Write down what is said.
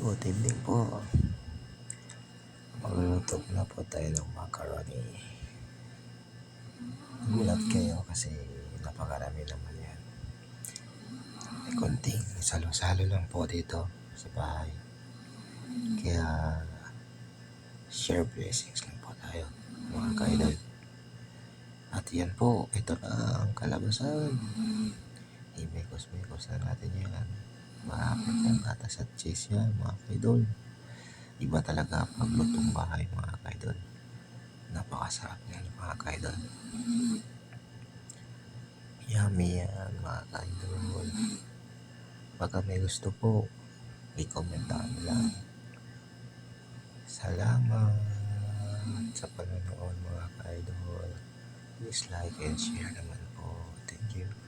Good evening po. Magluluto na po tayo ng macaroni. Gulat kayo kasi napakarami naman yan. May konting salo-salo lang po dito sa bahay. Kaya share blessings lang po tayo mga kaidol. At yan po, ito na ang kalabasan. Imekos-mekos na natin yan. Maapit ang gatas at cheese yan mga kaidol. Iba talaga paglutong bahay mga kaidol. Napakasarap yan mga kaidol. Yummy yan mga kaidol. Baka may gusto po, i-comment lang. Salamat sa panonood mga kaidol. Please like and share naman po. Thank you.